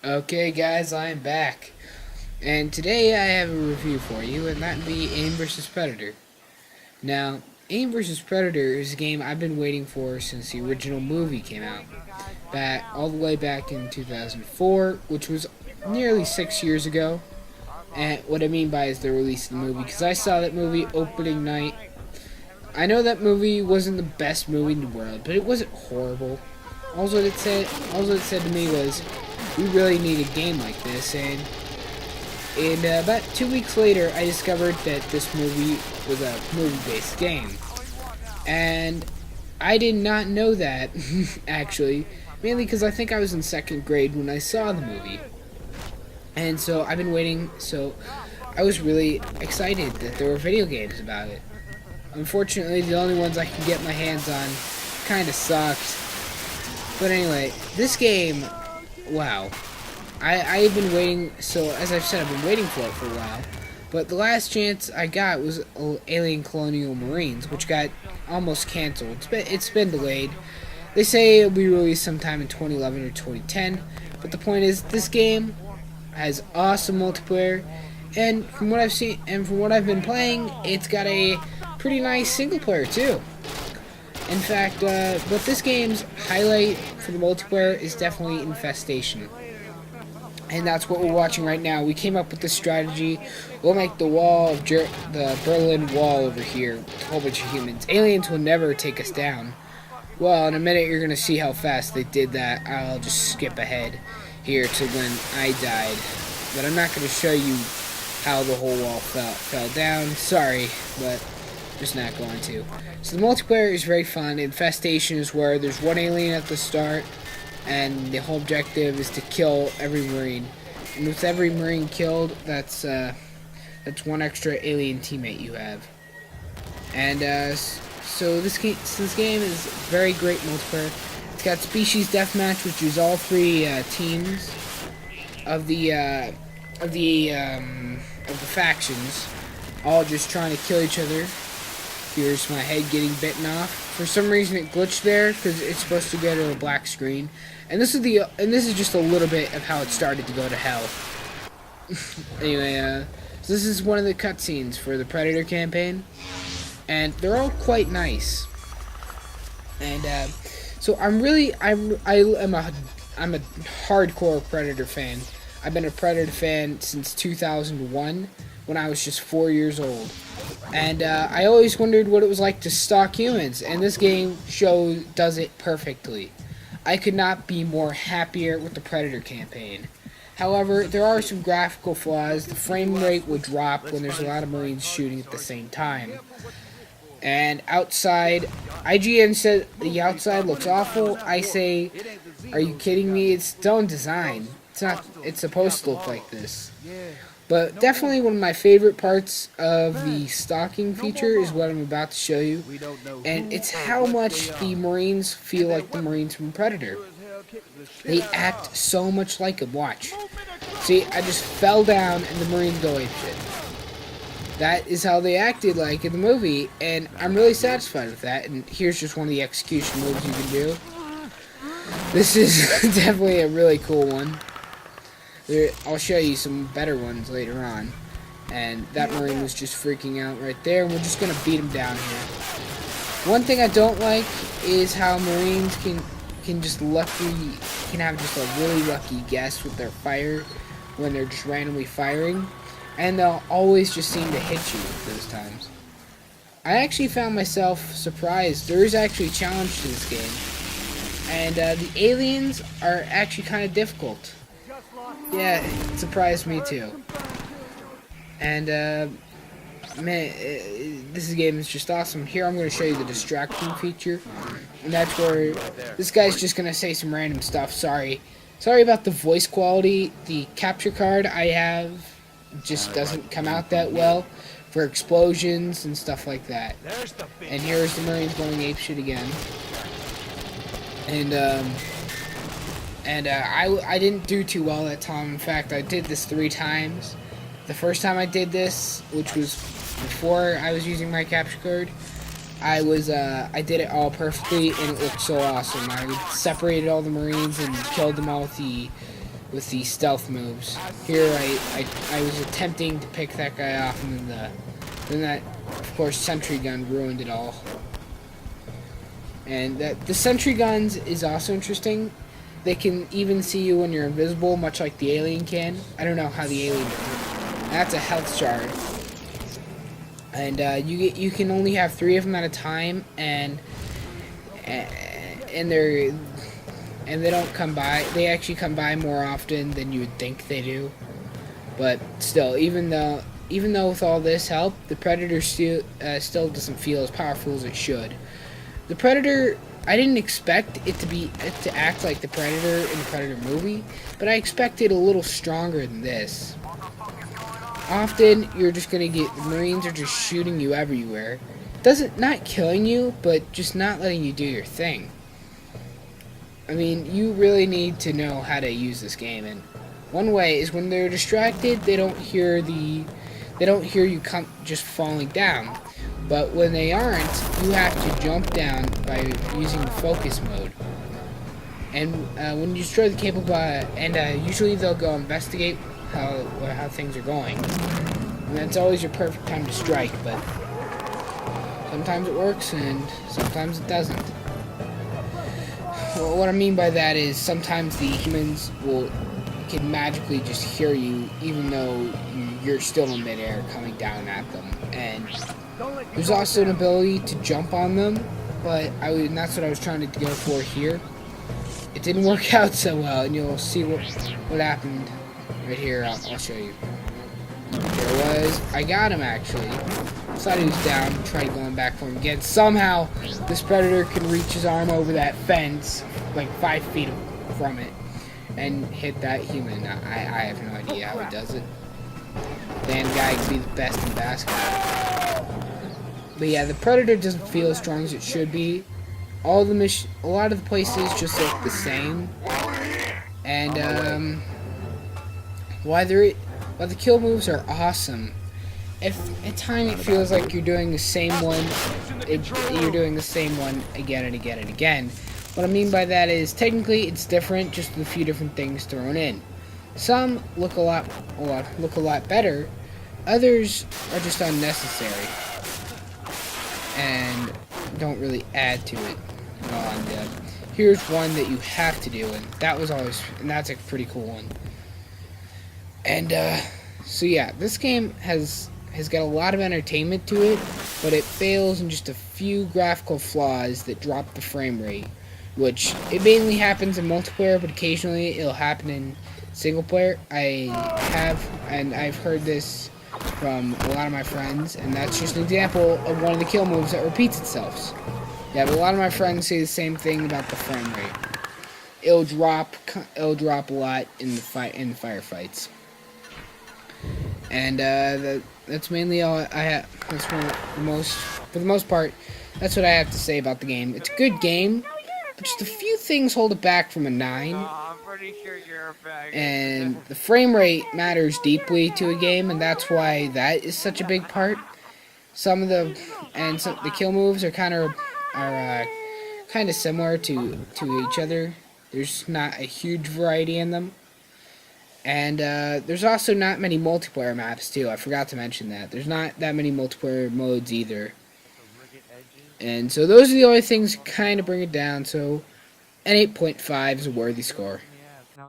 Okay, guys, I am back. And today I have a review for you, and that would be Alien vs. Predator. Now, Alien vs. Predator is a game I've been waiting for since the original movie came out, all the way back in 2004, which was nearly 6 years ago. And what I mean by is the release of the movie, because I saw that movie opening night. I know that movie wasn't the best movie in the world, but it wasn't horrible. All it said to me was, we really need a game like this, and about 2 weeks later, I discovered that this movie was a movie-based game. And I did not know that, actually, mainly because I think I was in second grade when I saw the movie. And so I've been waiting, so I was really excited that there were video games about it. Unfortunately, the only ones I could get my hands on kind of sucked. But anyway, this game, wow. I've been waiting, so as I've said, I've been waiting for it for a while. But the last chance I got was Alien Colonial Marines, which got almost canceled. It's been delayed. They say it'll be released sometime in 2011 or 2010. But the point is, this game has awesome multiplayer, and from what I've seen and from what I've been playing, it's got a pretty nice single player too. In fact, but this game's highlight for the multiplayer is definitely Infestation. And that's what we're watching right now. We came up with this strategy. We'll make the the Berlin Wall over here with a whole bunch of humans. Aliens will never take us down. Well, in a minute you're going to see how fast they did that. I'll just skip ahead here to when I died. But I'm not going to show you how the whole wall fell down. Sorry, but just not going to. So the multiplayer is very fun. Infestation is where there's one alien at the start, and the whole objective is to kill every Marine. And with every Marine killed, that's one extra alien teammate you have. And so this game is very great multiplayer. It's got species deathmatch, which is all three teams of the factions, all just trying to kill each other. Here's my head getting bitten off. For some reason it glitched there because it's supposed to go to a black screen. And this is just a little bit of how it started to go to hell. Anyway, so this is one of the cutscenes for the Predator campaign, and they're all quite nice. And so I am a hardcore Predator fan. I've been a Predator fan since 2001 when I was just 4 years old. And I always wondered what it was like to stalk humans, and this game does it perfectly. I could not be more happier with the Predator campaign. However, there are some graphical flaws. The frame rate would drop when there's a lot of Marines shooting at the same time. And outside, IGN said the outside looks awful. I say, are you kidding me? It's stone design. It's supposed to look like this. But definitely one of my favorite parts of the stalking feature is what I'm about to show you. And it's how much the Marines feel like the Marines from Predator. They act so much like them. Watch. See, I just fell down and the Marines go apeshit. That is how they acted like in the movie, and I'm really satisfied with that. And here's just one of the execution moves you can do. This is definitely a really cool one. I'll show you some better ones later on. And that Marine was just freaking out right there, and we're just going to beat him down here. One thing I don't like is how Marines can have just a really lucky guess with their fire when they're just randomly firing. And they'll always just seem to hit you those times. I actually found myself surprised. There is actually a challenge to this game. And the aliens are actually kind of difficult. Yeah, it surprised me too. And, man, this game is just awesome. Here I'm going to show you the distraction feature. And that's where this guy's just going to say some random stuff. Sorry about the voice quality. The capture card I have just doesn't come out that well for explosions and stuff like that. And here's the Marines going apeshit again. And I didn't do too well that time. In fact, I did this 3 times. The first time I did this, which was before I was using my capture card, I did it all perfectly, and it looked so awesome. I separated all the Marines and killed them all with with the stealth moves. Here I was attempting to pick that guy off, and then that, of course, sentry gun ruined it all. And the sentry guns is also interesting. They can even see you when you're invisible, much like the alien can. I don't know how the alien. That's a health shard, and you can only have 3 of them at a time, and they don't come by. They actually come by more often than you would think they do. But still, even though with all this help, the Predator still doesn't feel as powerful as it should. The Predator, I didn't expect it to act like the Predator in the Predator movie, but I expected a little stronger than this. Often, you're just gonna get, the Marines are just shooting you everywhere. Not killing you, but just not letting you do your thing. I mean, you really need to know how to use this game, and one way is when they're distracted, they don't hear you just falling down. But when they aren't, you have to jump down by using the focus mode. And when you destroy the cable usually they'll go investigate how things are going. And that's always your perfect time to strike, but sometimes it works and sometimes it doesn't. Well, what I mean by that is sometimes the humans can magically just hear you, even though you're still in midair coming down at them. And there's also an ability to jump on them, and that's what I was trying to go for here. It didn't work out so well, and you'll see what happened right here. I'll show you. Here it was. I got him, actually. Thought he was down. Tried going back for him again. Somehow, this Predator can reach his arm over that fence, like 5 feet from it, and hit that human. I have no idea how he does it. Damn guy could be the best in basketball. But yeah, the Predator doesn't feel as strong as it should be. A lot of the places just look the same. And while the kill moves are awesome, if at times it feels like you're doing the same one, you're doing the same one again and again and again. What I mean by that is technically it's different, just with a few different things thrown in. Some look a lot better. Others are just unnecessary and don't really add to it. Here's one that you have to do, and that's a pretty cool one. And so yeah, this game has got a lot of entertainment to it, but it fails in just a few graphical flaws that drop the frame rate, which it mainly happens in multiplayer, but occasionally it'll happen in single player. I've heard this from a lot of my friends, and that's just an example of one of the kill moves that repeats itself. Yeah, but a lot of my friends say the same thing about the frame rate. It'll drop a lot in the firefights. And that's mainly all I have. For the most part, that's what I have to say about the game. It's a good game, but just a few things hold it back from a 9. I'm pretty sure you're a fag. And the frame rate matters deeply to a game, and that's why that is such a big part. The kill moves are kind of similar to each other. There's not a huge variety in them. And there's also not many multiplayer maps, too. I forgot to mention that. There's not that many multiplayer modes, either. And so those are the only things that kind of bring it down. So an 8.5 is a worthy score.